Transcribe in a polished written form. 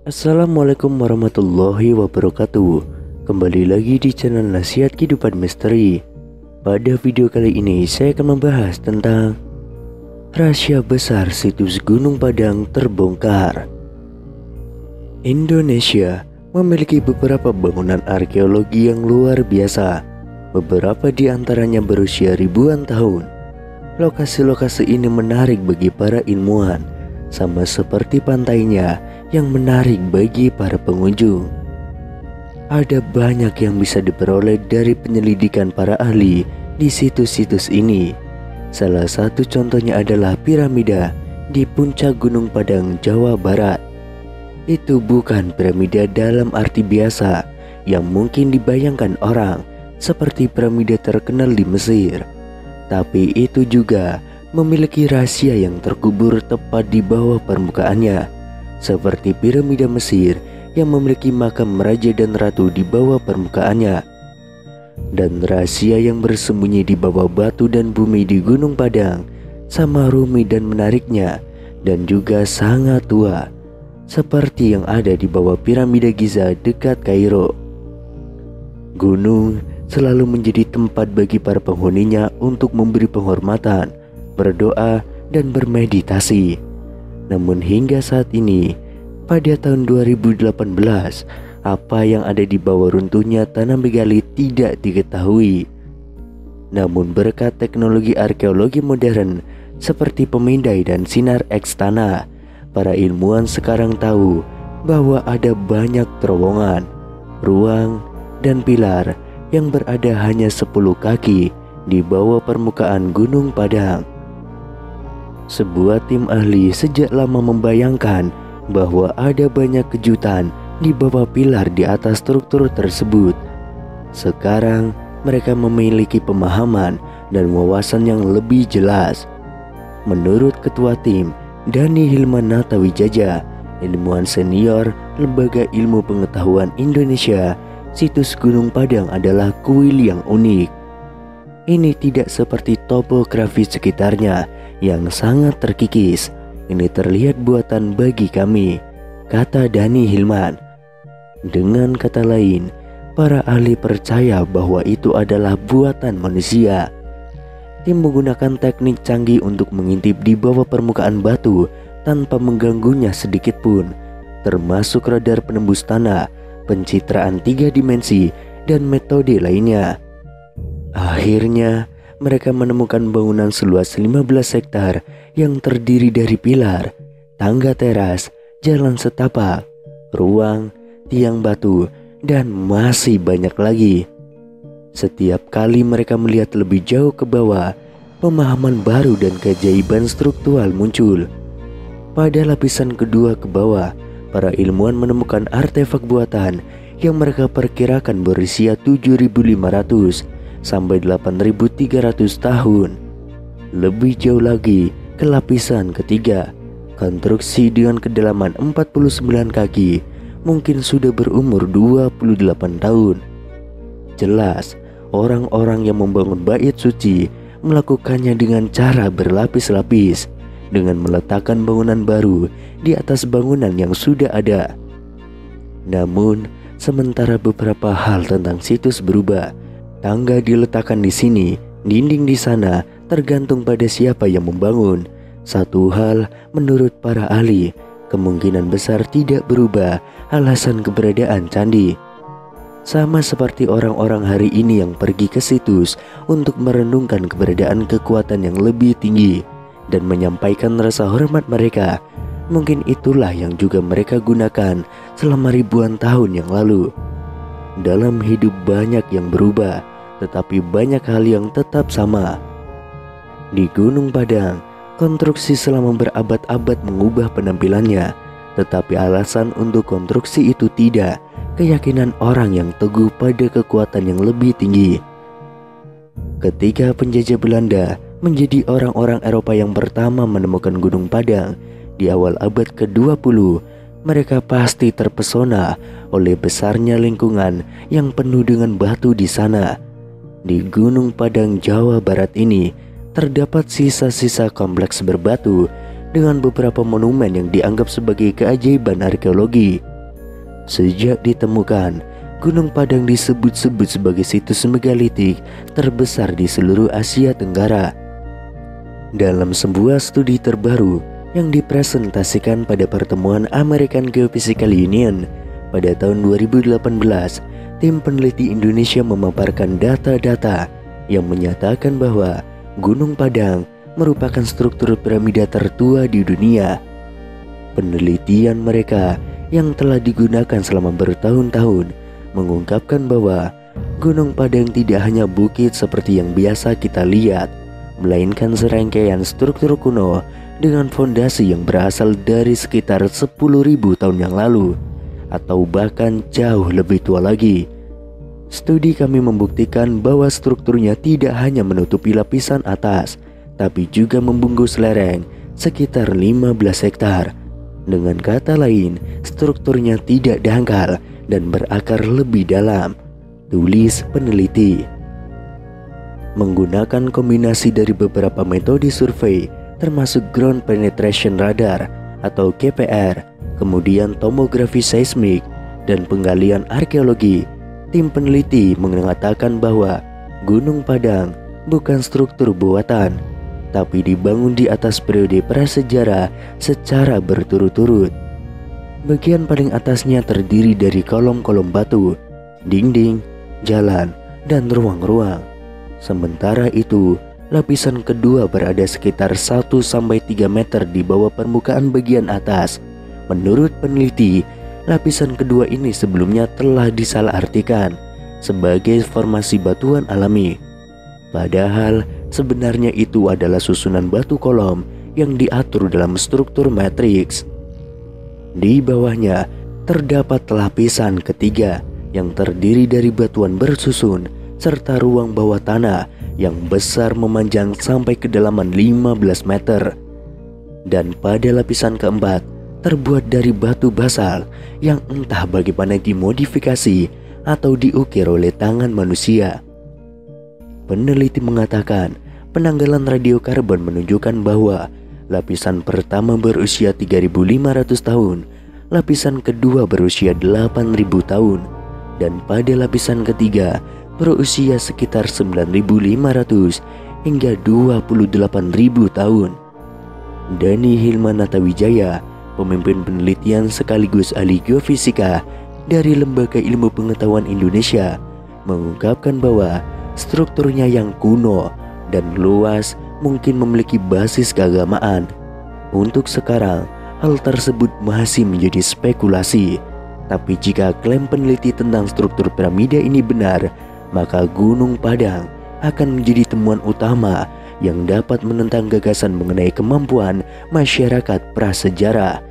Assalamualaikum warahmatullahi wabarakatuh. Kembali lagi di channel Nasihat Kehidupan Misteri. Pada video kali ini saya akan membahas tentang rahasia besar situs Gunung Padang terbongkar. Indonesia memiliki beberapa bangunan arkeologi yang luar biasa. Beberapa di antaranya berusia ribuan tahun. Lokasi-lokasi ini menarik bagi para ilmuwan, sama seperti pantainya yang menarik bagi para pengunjung. Ada banyak yang bisa diperoleh dari penyelidikan para ahli di situs-situs ini. Salah satu contohnya adalah piramida di puncak Gunung Padang, Jawa Barat. Itu bukan piramida dalam arti biasa yang mungkin dibayangkan orang seperti piramida terkenal di Mesir, tapi itu juga memiliki rahasia yang terkubur tepat di bawah permukaannya, seperti piramida Mesir yang memiliki makam raja dan ratu di bawah permukaannya. Dan rahasia yang bersembunyi di bawah batu dan bumi di Gunung Padang sama rumit dan menariknya, dan juga sangat tua, seperti yang ada di bawah piramida Giza dekat Kairo. Gunung selalu menjadi tempat bagi para penghuninya untuk memberi penghormatan, berdoa, dan bermeditasi. Namun hingga saat ini, pada tahun 2018, apa yang ada di bawah runtuhnya tanah megalit tidak diketahui. Namun berkat teknologi arkeologi modern seperti pemindai dan sinar X tanah, para ilmuwan sekarang tahu bahwa ada banyak terowongan, ruang, dan pilar yang berada hanya 10 kaki di bawah permukaan Gunung Padang. Sebuah tim ahli sejak lama membayangkan bahwa ada banyak kejutan di bawah pilar di atas struktur tersebut. Sekarang mereka memiliki pemahaman dan wawasan yang lebih jelas. Menurut ketua tim, Dani Hilman Natawijaja, ilmuwan senior Lembaga Ilmu Pengetahuan Indonesia, situs Gunung Padang adalah kuil yang unik. Ini tidak seperti topografi sekitarnya yang sangat terkikis. Ini terlihat buatan bagi kami, kata Dani Hilman. Dengan kata lain, para ahli percaya bahwa itu adalah buatan manusia. Tim menggunakan teknik canggih untuk mengintip di bawah permukaan batu tanpa mengganggunya sedikit pun, termasuk radar penembus tanah, pencitraan 3 dimensi, dan metode lainnya. Akhirnya mereka menemukan bangunan seluas 15 hektar yang terdiri dari pilar, tangga teras, jalan setapak, ruang, tiang batu, dan masih banyak lagi. Setiap kali mereka melihat lebih jauh ke bawah, pemahaman baru dan keajaiban struktural muncul. Pada lapisan kedua ke bawah, para ilmuwan menemukan artefak buatan yang mereka perkirakan berusia 7.500 sampai 8.300 tahun. Lebih jauh lagi ke lapisan ketiga, konstruksi dengan kedalaman 49 kaki mungkin sudah berumur 28 tahun. Jelas, orang-orang yang membangun bait suci melakukannya dengan cara berlapis-lapis, dengan meletakkan bangunan baru di atas bangunan yang sudah ada. Namun, sementara beberapa hal tentang situs berubah. Tangga diletakkan di sini, dinding di sana, tergantung pada siapa yang membangun. Satu hal menurut para ahli, kemungkinan besar tidak berubah alasan keberadaan candi. Sama seperti orang-orang hari ini yang pergi ke situs untuk merenungkan keberadaan kekuatan yang lebih tinggi dan menyampaikan rasa hormat mereka. Mungkin itulah yang juga mereka gunakan selama ribuan tahun yang lalu. Dalam hidup banyak yang berubah, tetapi banyak hal yang tetap sama. Di Gunung Padang, konstruksi selama berabad-abad mengubah penampilannya, tetapi alasan untuk konstruksi itu tidak keyakinan orang yang teguh pada kekuatan yang lebih tinggi. Ketika penjajah Belanda menjadi orang-orang Eropa yang pertama menemukan Gunung Padang di awal abad ke-20, mereka pasti terpesona oleh besarnya lingkungan yang penuh dengan batu di sana. Di Gunung Padang, Jawa Barat ini terdapat sisa-sisa kompleks berbatu dengan beberapa monumen yang dianggap sebagai keajaiban arkeologi. Sejak ditemukan, Gunung Padang disebut-sebut sebagai situs megalitik terbesar di seluruh Asia Tenggara. Dalam sebuah studi terbaru yang dipresentasikan pada pertemuan American Geophysical Union pada tahun 2018, tim peneliti Indonesia memaparkan data-data yang menyatakan bahwa Gunung Padang merupakan struktur piramida tertua di dunia. Penelitian mereka yang telah digunakan selama bertahun-tahun mengungkapkan bahwa Gunung Padang tidak hanya bukit seperti yang biasa kita lihat, melainkan serangkaian struktur kuno dengan fondasi yang berasal dari sekitar 10.000 tahun yang lalu atau bahkan jauh lebih tua lagi. Studi kami membuktikan bahwa strukturnya tidak hanya menutupi lapisan atas, tapi juga membungkus lereng sekitar 15 hektar. Dengan kata lain, strukturnya tidak dangkal dan berakar lebih dalam, tulis peneliti. Menggunakan kombinasi dari beberapa metode survei termasuk Ground Penetration Radar atau GPR, kemudian tomografi seismik dan penggalian arkeologi, tim peneliti mengatakan bahwa Gunung Padang bukan struktur buatan, tapi dibangun di atas periode prasejarah secara berturut-turut. Bagian paling atasnya terdiri dari kolom-kolom batu, dinding, jalan, dan ruang-ruang. Sementara itu, lapisan kedua berada sekitar 1-3 meter di bawah permukaan bagian atas. Menurut peneliti, lapisan kedua ini sebelumnya telah disalahartikan sebagai formasi batuan alami. Padahal sebenarnya itu adalah susunan batu kolom yang diatur dalam struktur matriks. Di bawahnya terdapat lapisan ketiga yang terdiri dari batuan bersusun serta ruang bawah tanah yang besar memanjang sampai kedalaman 15 meter. Dan pada lapisan keempat terbuat dari batu basal yang entah bagaimana dimodifikasi atau diukir oleh tangan manusia. Peneliti mengatakan penanggalan radiokarbon menunjukkan bahwa lapisan pertama berusia 3.500 tahun, lapisan kedua berusia 8.000 tahun, dan pada lapisan ketiga berusia sekitar 9.500 hingga 28.000 tahun. Dani Hilmanata Wijaya, pemimpin penelitian sekaligus ahli geofisika dari Lembaga Ilmu Pengetahuan Indonesia, mengungkapkan bahwa strukturnya yang kuno dan luas mungkin memiliki basis keagamaan. Untuk sekarang, hal tersebut masih menjadi spekulasi. Tapi jika klaim peneliti tentang struktur piramida ini benar, maka Gunung Padang akan menjadi temuan utama yang dapat menentang gagasan mengenai kemampuan masyarakat prasejarah